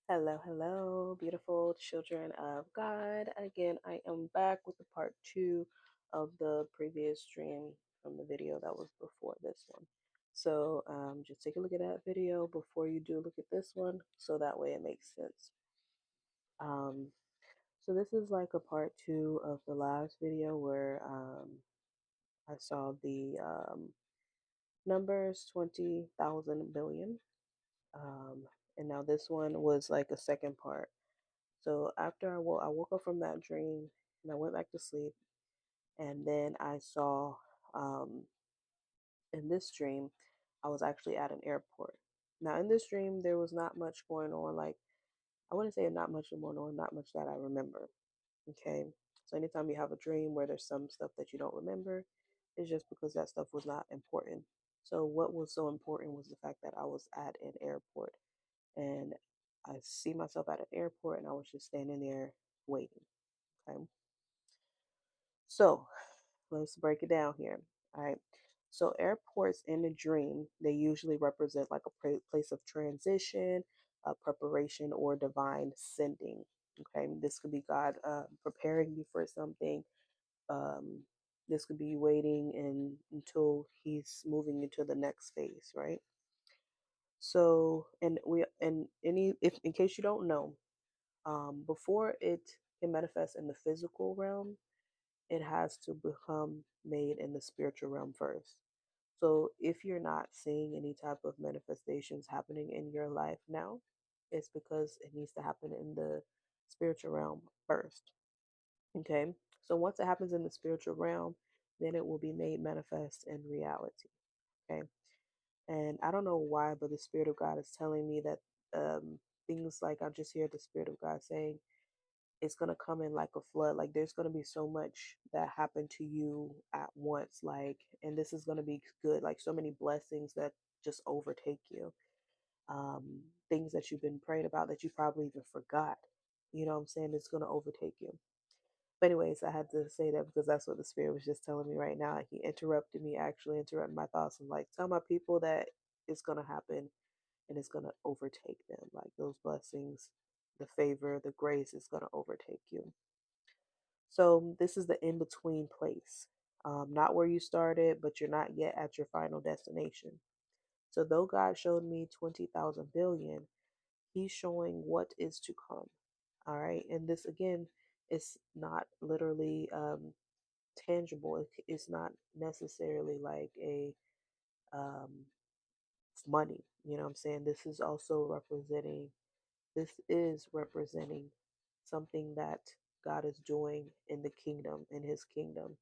Hello, hello, beautiful children of God. Again, I am back with the part two of the previous stream from the video that was before this one. So just take a look at that video before you do look at this one, so that way it makes sense. Um, so this is like a part two of the last video where I saw the numbers 20,000 billion. Um, and now this one was like a second part. So after I woke up from that dream and I went back to sleep, and then I saw um, in this dream, I was actually at an airport. Now in this dream, there was not much going on. Like I wouldn't say not much going on, not much that I remember. Okay, so anytime you have a dream where there's some stuff that you don't remember, it's just because that stuff was not important. So what was so important was the fact that I was at an airport, and I see myself at an airport, and I was just standing there waiting. Okay. So let's break it down here. All right. So airports in a dream, they usually represent like a place of transition, preparation, or divine sending. Okay. This could be God preparing you for something. Um, this could be waiting until He's moving into the next phase, right? So, and any if in case you don't know, before it can manifest in the physical realm, it has to become made in the spiritual realm first. So if you're not seeing any type of manifestations happening in your life now, it's because it needs to happen in the spiritual realm first. Okay. So once it happens in the spiritual realm, then it will be made manifest in reality. Okay. And I don't know why, but the Spirit of God is telling me that things like I just hear the Spirit of God saying, it's going to come in like a flood. Like there's going to be so much that happened to you at once, like, and this is going to be good, like so many blessings that just overtake you. um Things that you've been praying about that you probably even forgot, you know what I'm saying, it's going to overtake you. But anyways, I had to say that because that's what the Spirit was just telling me right now. He interrupted me, actually interrupted my thoughts, and like, tell my people that it's going to happen and it's going to overtake them, like those blessings, the favor, the grace is going to overtake you. So this is the in between place, not where you started, but you're not yet at your final destination. So though God showed me 20,000 billion, He's showing what is to come. All right, and this again is not literally tangible. It's not necessarily like a um, money. You know what I'm saying? This is representing something that God is doing in the kingdom, in His kingdom.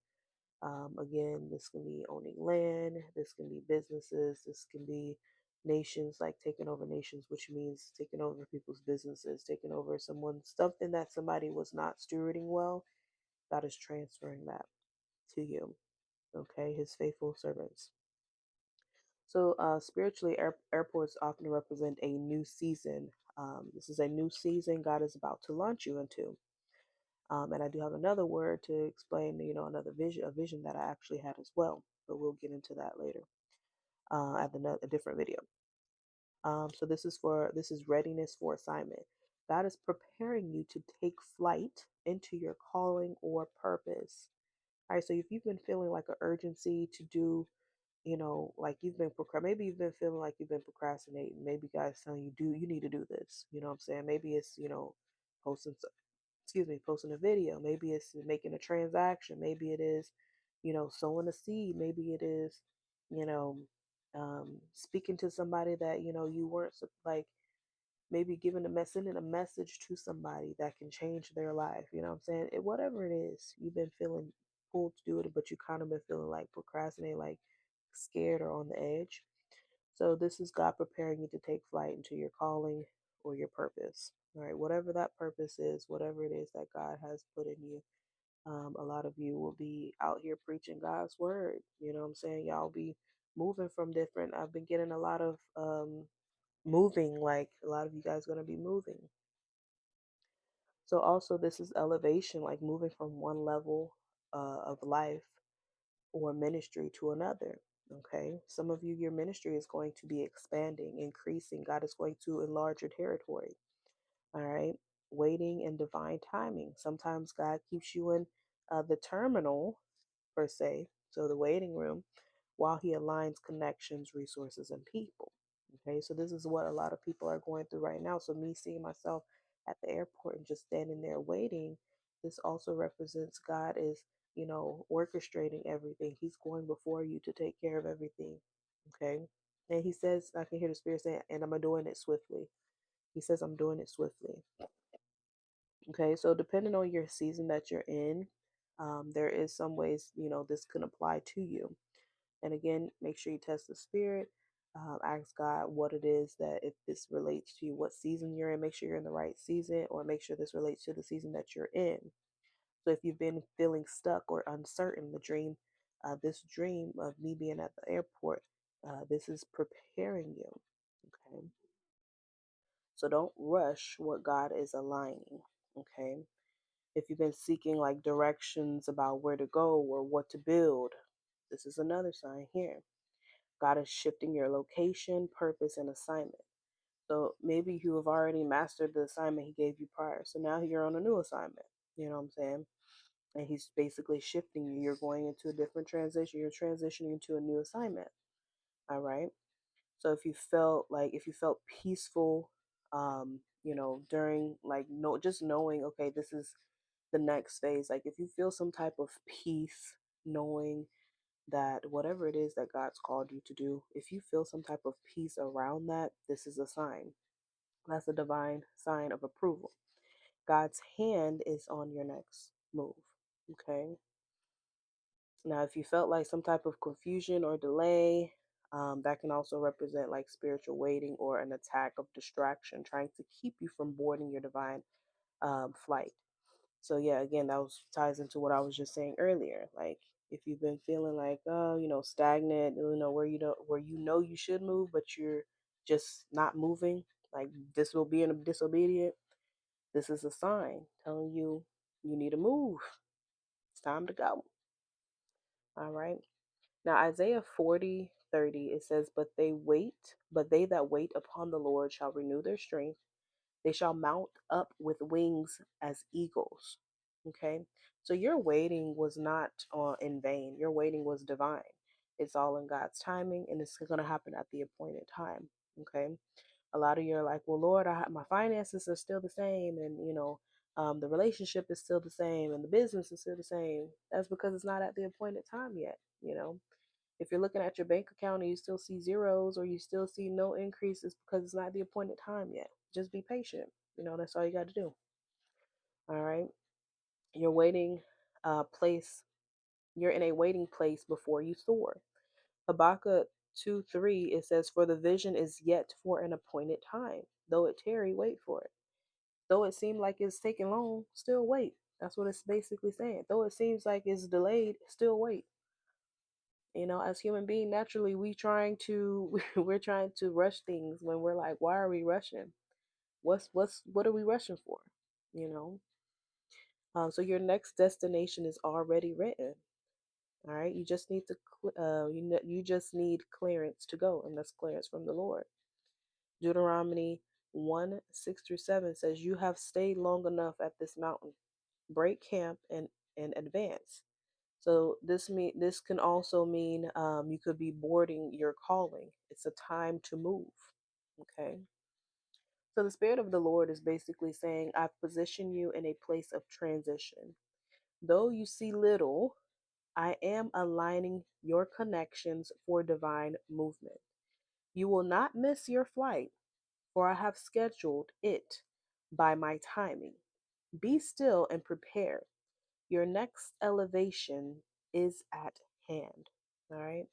Again, this can be owning land, this can be businesses, this can be nations, like taking over nations, which means taking over people's businesses, taking over something that somebody was not stewarding well. God is transferring that to you, okay? His faithful servants. So, spiritually, airports often represent a new season. This is a new season God is about to launch you into. And I do have another word to explain, another vision, a vision that I actually had as well. But we'll get into that later at a different video. So this is readiness for assignment. God is preparing you to take flight into your calling or purpose. All right. So if you've been feeling like an urgency to do, like maybe you've been feeling like you've been procrastinating. Maybe God's telling you, you need to do this. You know what I'm saying? Maybe it's, posting posting a video. Maybe it's making a transaction. Maybe it is, sowing a seed. Maybe it is, you know, speaking to somebody that, you weren't like, maybe sending a message to somebody that can change their life. You know what I'm saying? Whatever it is, you've been feeling pulled to do it, but you kind of been feeling like procrastinating, like scared or on the edge. So this is God preparing you to take flight into your calling or your purpose. All right, whatever that purpose is, whatever it is that God has put in you. A lot of you will be out here preaching God's word. You know what I'm saying? Y'all be moving from different. I've been getting a lot of moving, like a lot of you guys going to be moving. So also this is elevation, like moving from one level of life or ministry to another. Okay. Some of you, your ministry is going to be expanding, increasing. God is going to enlarge your territory. All right. Waiting and divine timing. Sometimes God keeps you in the terminal, per se, so the waiting room, while He aligns connections, resources, and people. Okay. So this is what a lot of people are going through right now. So me seeing myself at the airport and just standing there waiting, this also represents God is, orchestrating everything. He's going before you to take care of everything. Okay. And He says, I can hear the Spirit saying, and I'm doing it swiftly. He says, I'm doing it swiftly. Okay, so depending on your season that you're in, there is some ways this can apply to you. And again, make sure you test the spirit. Ask God what it is that if this relates to you, what season you're in. Make sure you're in the right season, or make sure this relates to the season that you're in. So if you've been feeling stuck or uncertain, this dream of me being at the airport, this is preparing you. Okay, so don't rush what God is aligning. Okay. If you've been seeking like directions about where to go or what to build, this is another sign here. God is shifting your location, purpose, and assignment. So maybe you have already mastered the assignment He gave you prior. So now you're on a new assignment. You know what I'm saying? And He's basically shifting you. You're going into a different transition. You're transitioning into a new assignment. All right. So if you felt peaceful, during like no, just knowing, okay, this is the next phase. Like if you feel some type of peace knowing that whatever it is that God's called you to do, if you feel some type of peace around that, this is a sign. That's a divine sign of approval. God's hand is on your next move. Okay. Now, if you felt like some type of confusion or delay, that can also represent like spiritual waiting or an attack of distraction trying to keep you from boarding your divine flight. So yeah, again, that was ties into what I was just saying earlier. Like if you've been feeling like stagnant, where you should move, but you're just not moving, like disobedient. This is a sign telling you you need to move. It's time to go. All right. Now Isaiah 40:30 it says, but they that wait upon the Lord shall renew their strength. They shall mount up with wings as eagles. Okay. So your waiting was not in vain. Your waiting was divine. It's all in God's timing, and it's going to happen at the appointed time. Okay. A lot of you are like, well, Lord, my finances are still the same. And, the relationship is still the same and the business is still the same. That's because it's not at the appointed time yet. If you're looking at your bank account and you still see zeros or you still see no increases because it's not the appointed time yet. Just be patient. That's all you got to do. All right. You're waiting place. You're in a waiting place before you soar. Habakkuk 2:3 it says, for the vision is yet for an appointed time. Though it tarry, wait for it. Though it seemed like it's taking long, still wait. That's what it's basically saying. Though it seems like it's delayed, still wait. As human beings, naturally we're trying to rush things when we're like, why are we rushing? What are we rushing for? You know. So your next destination is already written. All right. You just need to you just need clearance to go, and that's clearance from the Lord. Deuteronomy 1:6-7 says, you have stayed long enough at this mountain. Break camp and advance. So this can also mean you could be boarding your calling. It's a time to move. Okay. So the Spirit of the Lord is basically saying, I've positioned you in a place of transition. Though you see little, I am aligning your connections for divine movement. You will not miss your flight, for I have scheduled it by my timing. Be still and prepare. Your next elevation is at hand. All right.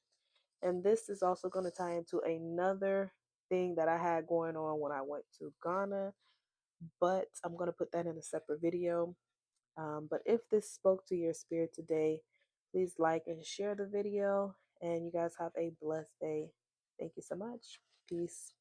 And this is also going to tie into another thing that I had going on when I went to Ghana, but I'm going to put that in a separate video. But if this spoke to your spirit today, please like and share the video. And you guys have a blessed day. Thank you so much. Peace.